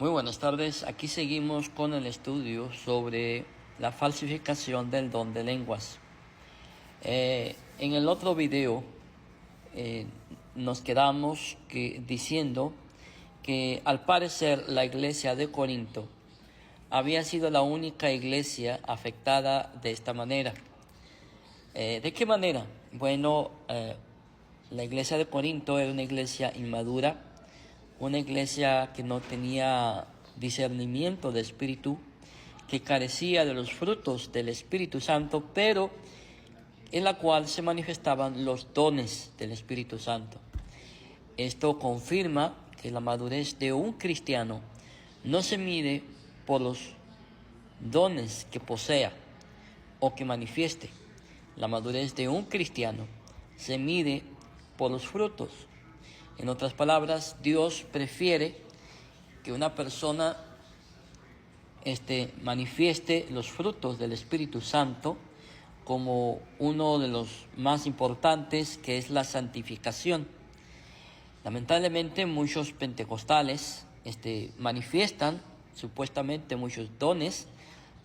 Muy buenas tardes, aquí seguimos con el estudio sobre la falsificación del don de lenguas. En el otro video nos quedamos diciendo que al parecer la iglesia de Corinto había sido la única iglesia afectada de esta manera. ¿De qué manera? Bueno, la iglesia de Corinto era una iglesia inmadura, una iglesia que no tenía discernimiento de espíritu, que carecía de los frutos del Espíritu Santo, pero en la cual se manifestaban los dones del Espíritu Santo. Esto confirma que la madurez de un cristiano no se mide por los dones que posea o que manifieste. La madurez de un cristiano se mide por los frutos. En otras palabras, Dios prefiere que una persona manifieste los frutos del Espíritu Santo como uno de los más importantes, que es la santificación. Lamentablemente muchos pentecostales manifiestan supuestamente muchos dones,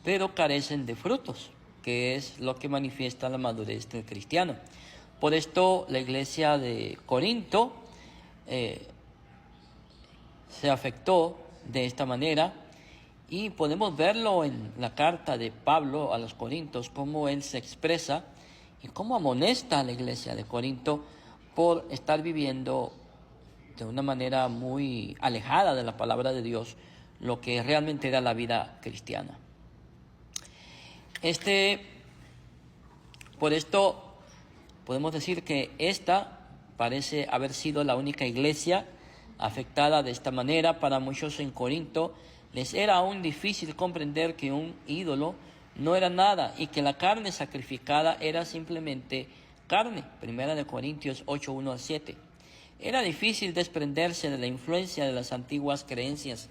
pero carecen de frutos, que es lo que manifiesta la madurez del cristiano. Por esto la iglesia de Corinto se afectó de esta manera, y podemos verlo en la carta de Pablo a los Corintios, cómo él se expresa y cómo amonesta a la iglesia de Corinto por estar viviendo de una manera muy alejada de la palabra de Dios, lo que realmente era la vida cristiana. Por esto podemos decir que esta parece haber sido la única iglesia afectada de esta manera. Para muchos en Corinto les era aún difícil comprender que un ídolo no era nada y que la carne sacrificada era simplemente carne. Primera de Corintios 8, 1 al 7. Era difícil desprenderse de la influencia de las antiguas creencias.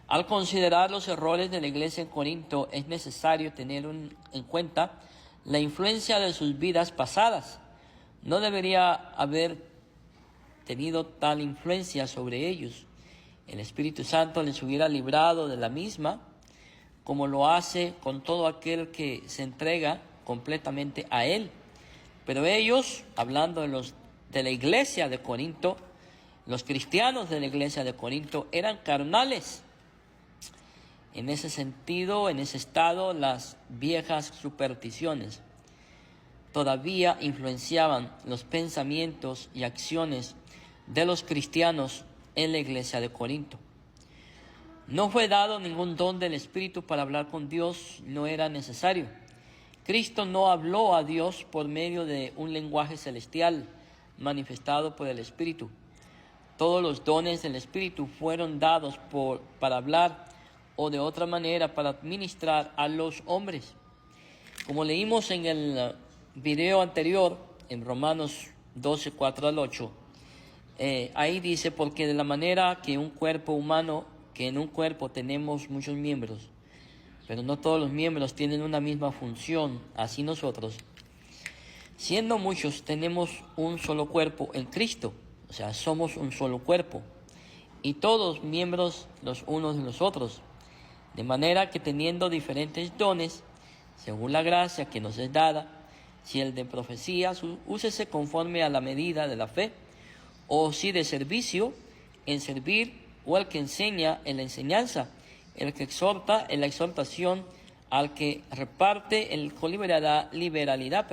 Al considerar los errores de la iglesia en Corinto, es necesario tener en cuenta la influencia de sus vidas pasadas. No debería haber tenido tal influencia sobre ellos. El Espíritu Santo les hubiera librado de la misma, como lo hace con todo aquel que se entrega completamente a Él. Pero ellos, hablando de la iglesia de Corinto, los cristianos de la iglesia de Corinto eran carnales. En ese sentido, en ese estado, las viejas supersticiones todavía influenciaban los pensamientos y acciones de los cristianos en la iglesia de Corinto. No fue dado ningún don del Espíritu para hablar con Dios, no era necesario. Cristo no habló a Dios por medio de un lenguaje celestial manifestado por el Espíritu. Todos los dones del Espíritu fueron dados para hablar o de otra manera para administrar a los hombres. Como leímos en el video anterior, en Romanos 12, 4 al 8, ahí dice: porque de la manera que un cuerpo humano, que en un cuerpo tenemos muchos miembros, pero no todos los miembros tienen una misma función, así nosotros, siendo muchos, tenemos un solo cuerpo en Cristo. O sea, somos un solo cuerpo, y todos miembros los unos de los otros, de manera que teniendo diferentes dones, según la gracia que nos es dada, si el de profecía, úsese conforme a la medida de la fe, o si de servicio, en servir, o el que enseña, en la enseñanza, el que exhorta, en la exhortación, al que reparte con liberalidad,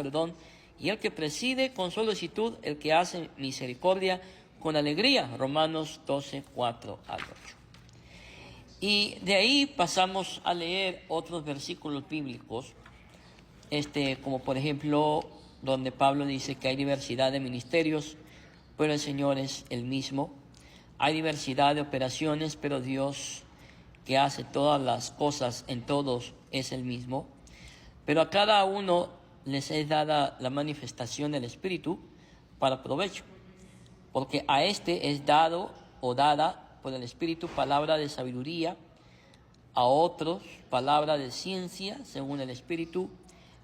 y el que preside con solicitud, el que hace misericordia con alegría. Romanos 12, 4 al 8. Y de ahí pasamos a leer otros versículos bíblicos, como por ejemplo, donde Pablo dice que hay diversidad de ministerios, pero el Señor es el mismo. Hay diversidad de operaciones, pero Dios, que hace todas las cosas en todos, es el mismo. Pero a cada uno les es dada la manifestación del Espíritu para provecho, porque a es dado o dada por el Espíritu palabra de sabiduría, a otros palabra de ciencia según el Espíritu,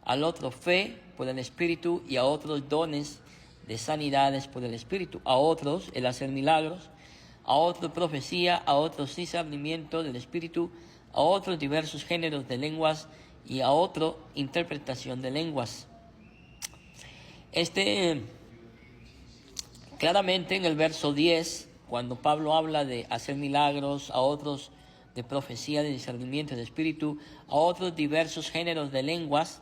al otro fe por el Espíritu, y a otros dones de sanidades por el Espíritu, a otros el hacer milagros, a otros profecía, a otros discernimiento del Espíritu, a otros diversos géneros de lenguas y a otro interpretación de lenguas. Claramente en el verso 10, cuando Pablo habla de hacer milagros, a otros de profecía, de discernimiento de espíritu, a otros diversos géneros de lenguas,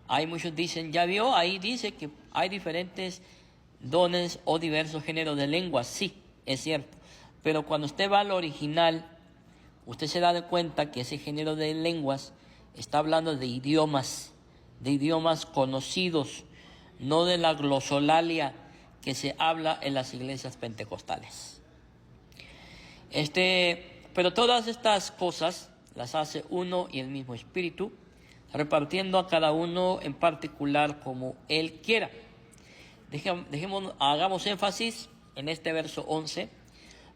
hay muchos dicen, ya vio, ahí dice que hay diferentes dones o diversos géneros de lenguas. Sí, es cierto, pero cuando usted va al original, usted se da cuenta que ese género de lenguas está hablando de idiomas conocidos, no de la glosolalia que se habla en las iglesias pentecostales. Pero todas estas cosas las hace uno y el mismo Espíritu, repartiendo a cada uno en particular como Él quiera. Hagamos énfasis en este verso 11.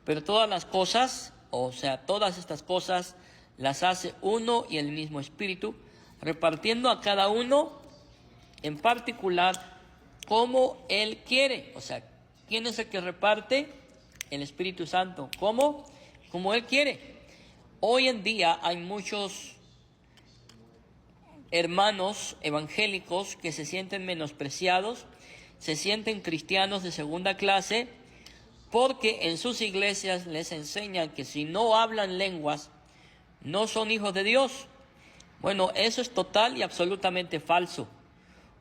Pero todas las cosas, o sea, todas estas cosas las hace uno y el mismo Espíritu, repartiendo a cada uno en particular como Él quiere. O sea, ¿quién es el que reparte? El Espíritu Santo. ¿Cómo? Como Él quiere. Hoy en día hay muchos hermanos evangélicos que se sienten menospreciados, se sienten cristianos de segunda clase, porque en sus iglesias les enseñan que si no hablan lenguas, no son hijos de Dios. Bueno, eso es total y absolutamente falso.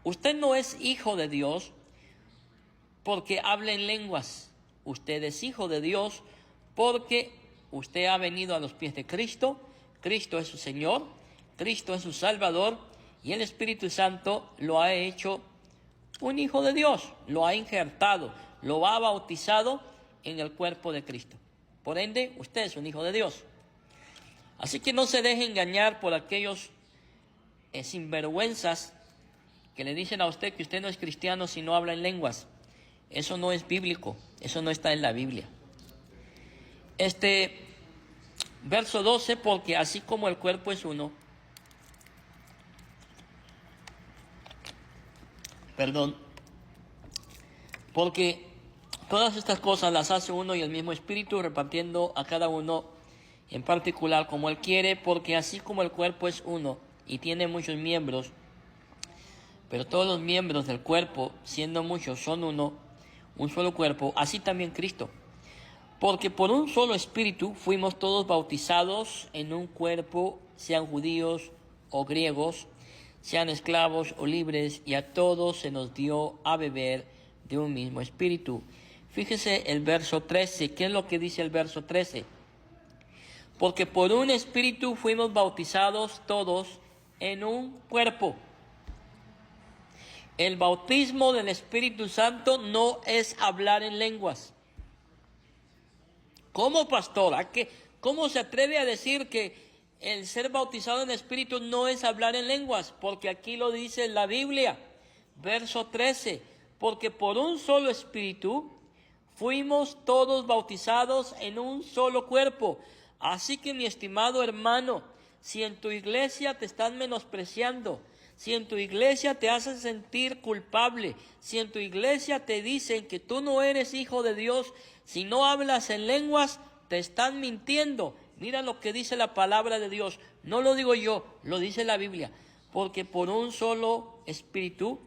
Usted no es hijo de Dios porque habla en lenguas. Usted es hijo de Dios porque usted ha venido a los pies de Cristo. Cristo es su Señor, Cristo es su Salvador, y el Espíritu Santo lo ha hecho un hijo de Dios, lo ha injertado, lo ha bautizado en el cuerpo de Cristo. Por ende, usted es un hijo de Dios. Así que no se deje engañar por aquellos sinvergüenzas que le dicen a usted que usted no es cristiano si no habla en lenguas. Eso no es bíblico, eso no está en la Biblia. Verso 12, porque así como el cuerpo es uno, porque todas estas cosas las hace uno y el mismo Espíritu, repartiendo a cada uno en particular como Él quiere, porque así como el cuerpo es uno y tiene muchos miembros, pero todos los miembros del cuerpo, siendo muchos, son uno, un solo cuerpo, así también Cristo. Porque por un solo Espíritu fuimos todos bautizados en un cuerpo, sean judíos o griegos, sean esclavos o libres, y a todos se nos dio a beber de un mismo Espíritu. Fíjese el verso 13. ¿Qué es lo que dice el verso 13? Porque por un Espíritu fuimos bautizados todos en un cuerpo. El bautismo del Espíritu Santo no es hablar en lenguas. ¿Cómo, pastor? ¿Cómo se atreve a decir que el ser bautizado en Espíritu no es hablar en lenguas? Porque aquí lo dice la Biblia, verso 13. Porque por un solo Espíritu fuimos todos bautizados en un solo cuerpo. Así que, mi estimado hermano, si en tu iglesia te están menospreciando, si en tu iglesia te hacen sentir culpable, si en tu iglesia te dicen que tú no eres hijo de Dios, si no hablas en lenguas, te están mintiendo. Mira lo que dice la palabra de Dios. No lo digo yo, lo dice la Biblia. Porque por un solo Espíritu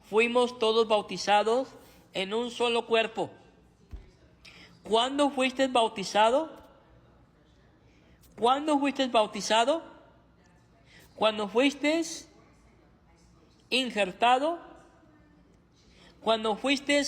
fuimos todos bautizados en un solo cuerpo. ¿Cuándo fuiste bautizado? ¿Cuándo fuiste bautizado? Cuando fuiste injertado. Cuando fuiste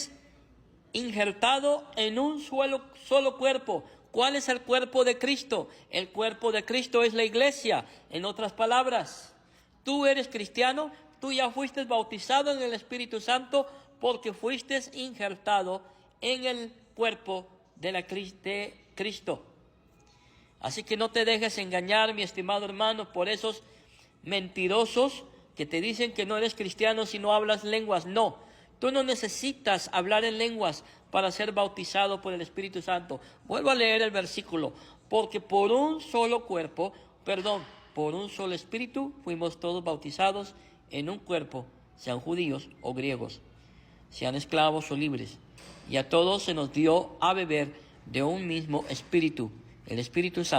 injertado en un solo cuerpo. ¿Cuál es el cuerpo de Cristo? El cuerpo de Cristo es la iglesia. En otras palabras, tú eres cristiano, tú ya fuiste bautizado en el Espíritu Santo porque fuiste injertado en el cuerpo de Cristo. Así que no te dejes engañar, mi estimado hermano, por esos mentirosos que te dicen que no eres cristiano si no hablas lenguas. No, tú no necesitas hablar en lenguas para ser bautizado por el Espíritu Santo. Vuelvo a leer el versículo. Porque por un solo Espíritu fuimos todos bautizados en un cuerpo, sean judíos o griegos, sean esclavos o libres, y a todos se nos dio a beber de un mismo Espíritu, el Espíritu Santo.